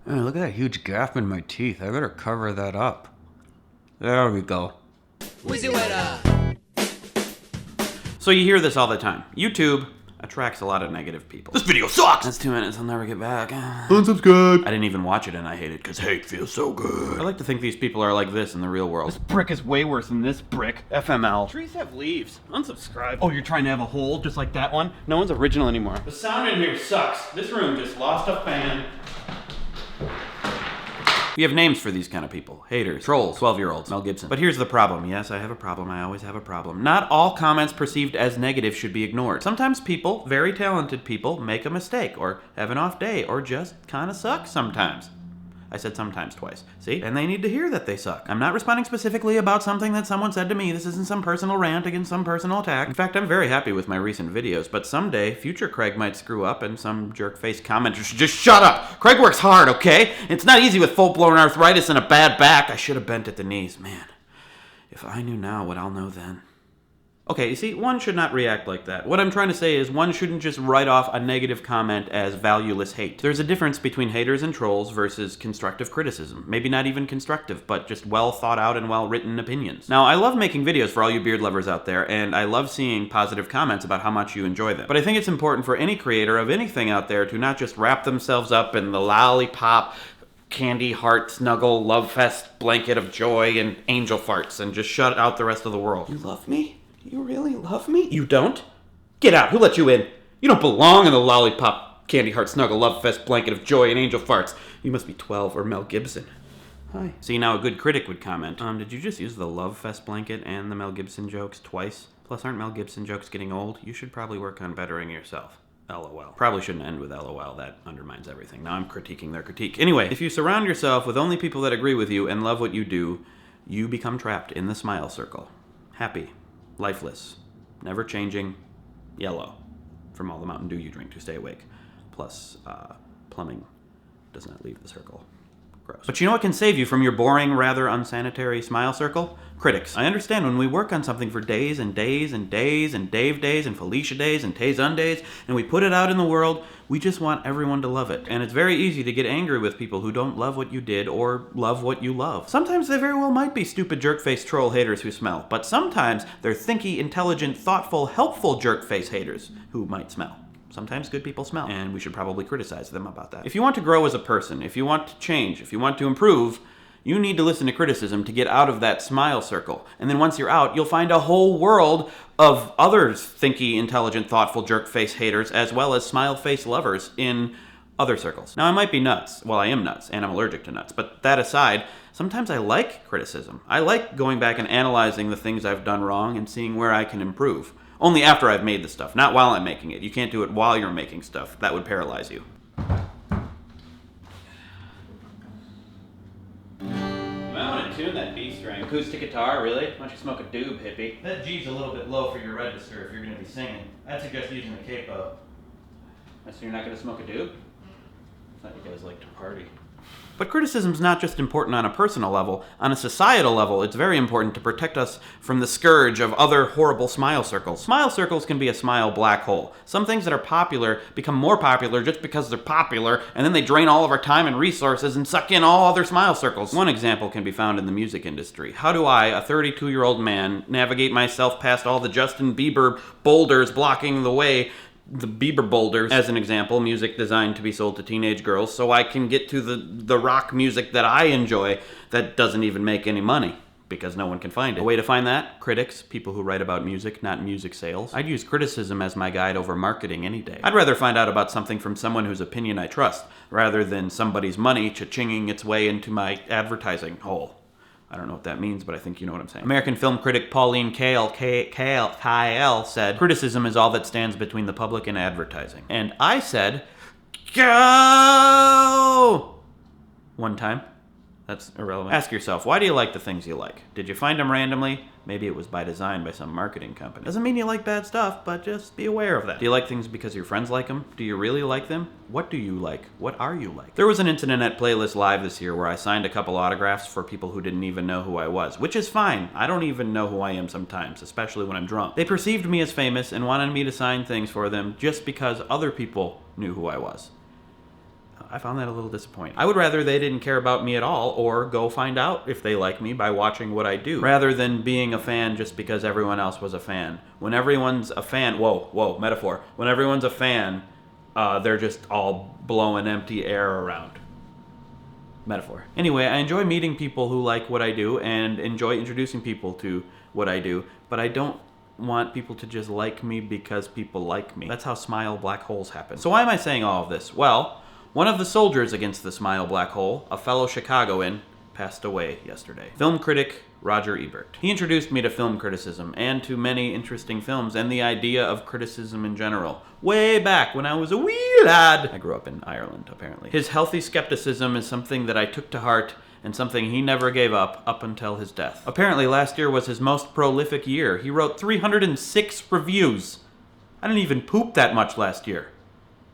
Oh, look at that huge gap in my teeth. I better cover that up. There we go. WheezyWaiter! So you hear this all the time. YouTube attracts a lot of negative people. This video sucks! That's 2 minutes, I'll never get back. Unsubscribe! I didn't even watch it and I hate it because hate feels so good. I like to think these people are like this in the real world. This brick is way worse than this brick. FML. Trees have leaves. Unsubscribe. Oh, you're trying to have a hole just like that one? No one's original anymore. The sound in here sucks. This room just lost a fan. We have names for these kind of people. Haters, trolls, 12-year-olds, Mel Gibson. But here's the problem. Yes, I have a problem. I always have a problem. Not all comments perceived as negative should be ignored. Sometimes people, very talented people, make a mistake, or have an off day, or just kind of suck sometimes. I said sometimes twice. See? And they need to hear that they suck. I'm not responding specifically about something that someone said to me. This isn't some personal rant against some personal attack. In fact, I'm very happy with my recent videos, but someday, future Craig might screw up and some jerk-faced commenter should just shut up! Craig works hard, okay? It's not easy with full-blown arthritis and a bad back. I should have bent at the knees. Man, if I knew now what I'll know then. Okay, you see, one should not react like that. What I'm trying to say is one shouldn't just write off a negative comment as valueless hate. There's a difference between haters and trolls versus constructive criticism. Maybe not even constructive, but just well thought out and well written opinions. Now, I love making videos for all you beard lovers out there, and I love seeing positive comments about how much you enjoy them. But I think it's important for any creator of anything out there to not just wrap themselves up in the lollipop, candy heart snuggle love fest blanket of joy and angel farts and just shut out the rest of the world. You love me? You really love me? You don't? Get out. Who let you in? You don't belong in the lollipop, candy heart snuggle, love fest blanket of joy and angel farts. You must be 12 or Mel Gibson. Hi. See, now a good critic would comment, did you just use the love fest blanket and the Mel Gibson jokes twice? Plus, aren't Mel Gibson jokes getting old? You should probably work on bettering yourself. LOL. Probably shouldn't end with LOL. That undermines everything. Now I'm critiquing their critique. Anyway, if you surround yourself with only people that agree with you and love what you do, you become trapped in the smile circle. Happy. Lifeless, never changing, yellow, from all the Mountain Dew you drink to stay awake. Plus, plumbing does not leave the circle. Gross. But you know what can save you from your boring, rather unsanitary smile circle? Critics. I understand when we work on something for days and days and days and Dave days and Felicia days and Tayzun days, and we put it out in the world, we just want everyone to love it. And it's very easy to get angry with people who don't love what you did or love what you love. Sometimes they very well might be stupid jerk-faced troll haters who smell, but sometimes they're thinky, intelligent, thoughtful, helpful jerk-face haters who might smell. Sometimes good people smell, and we should probably criticize them about that. If you want to grow as a person, if you want to change, if you want to improve, you need to listen to criticism to get out of that smile circle. And then once you're out, you'll find a whole world of other thinky, intelligent, thoughtful, jerk-face haters, as well as smile-face lovers in other circles. Now, I might be nuts. Well, I am nuts, and I'm allergic to nuts. But that aside, sometimes I like criticism. I like going back and analyzing the things I've done wrong and seeing where I can improve. Only after I've made the stuff, not while I'm making it. You can't do it while you're making stuff. That would paralyze you. You might want to tune that B string. Acoustic guitar, really? Why don't you smoke a doob, hippie? That G's a little bit low for your register if you're going to be singing. I'd suggest using a capo. So you're not going to smoke a doob? I thought you guys liked to party. But criticism's not just important on a personal level. On a societal level, it's very important to protect us from the scourge of other horrible smile circles. Smile circles can be a smile black hole. Some things that are popular become more popular just because they're popular, and then they drain all of our time and resources and suck in all other smile circles. One example can be found in the music industry. How do I, a 32-year-old man, navigate myself past all the Justin Bieber boulders blocking the way? The Bieber boulders, as an example, music designed to be sold to teenage girls, so I can get to the rock music that I enjoy that doesn't even make any money, because no one can find it. A way to find that? Critics, people who write about music, not music sales. I'd use criticism as my guide over marketing any day. I'd rather find out about something from someone whose opinion I trust, rather than somebody's money cha-chinging its way into my advertising hole. I don't know what that means, but I think you know what I'm saying. American film critic Pauline Kael said, criticism is all that stands between the public and advertising. And I said, go! One time. That's irrelevant. Ask yourself, why do you like the things you like? Did you find them randomly? Maybe it was by design by some marketing company. Doesn't mean you like bad stuff, but just be aware of that. Do you like things because your friends like them? Do you really like them? What do you like? What are you like? There was an incident at Playlist Live this year where I signed a couple autographs for people who didn't even know who I was, which is fine. I don't even know who I am sometimes, especially when I'm drunk. They perceived me as famous and wanted me to sign things for them just because other people knew who I was. I found that a little disappointing. I would rather they didn't care about me at all, or go find out if they like me by watching what I do, rather than being a fan just because everyone else was a fan. When everyone's a fan, whoa, metaphor. When everyone's a fan, they're just all blowing empty air around. Metaphor. Anyway, I enjoy meeting people who like what I do and enjoy introducing people to what I do, but I don't want people to just like me because people like me. That's how smile black holes happen. So why am I saying all of this? Well, one of the soldiers against the smile black hole, a fellow Chicagoan, passed away yesterday. Film critic Roger Ebert. He introduced me to film criticism and to many interesting films and the idea of criticism in general. Way back when I was a wee lad. I grew up in Ireland, apparently. His healthy skepticism is something that I took to heart and something he never gave up until his death. Apparently last year was his most prolific year. He wrote 306 reviews. I didn't even poop that much last year.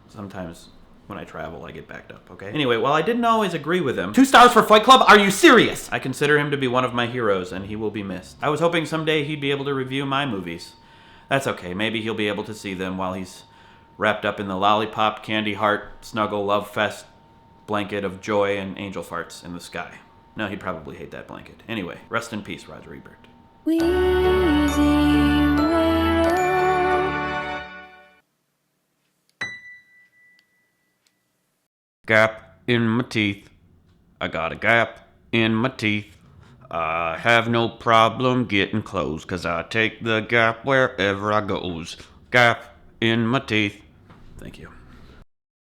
Sometimes when I travel, I get backed up, okay? Anyway, while I didn't always agree with him... 2 stars for Fight Club? Are you serious? I consider him to be one of my heroes, and he will be missed. I was hoping someday he'd be able to review my movies. That's okay. Maybe he'll be able to see them while he's wrapped up in the lollipop, candy heart, snuggle, love fest blanket of joy and angel farts in the sky. No, he'd probably hate that blanket. Anyway, rest in peace, Roger Ebert. WheezyWaiter. Gap in my teeth. I got a gap in my teeth. I have no problem getting clothes, 'cause I take the gap wherever I goes. Gap in my teeth. Thank you.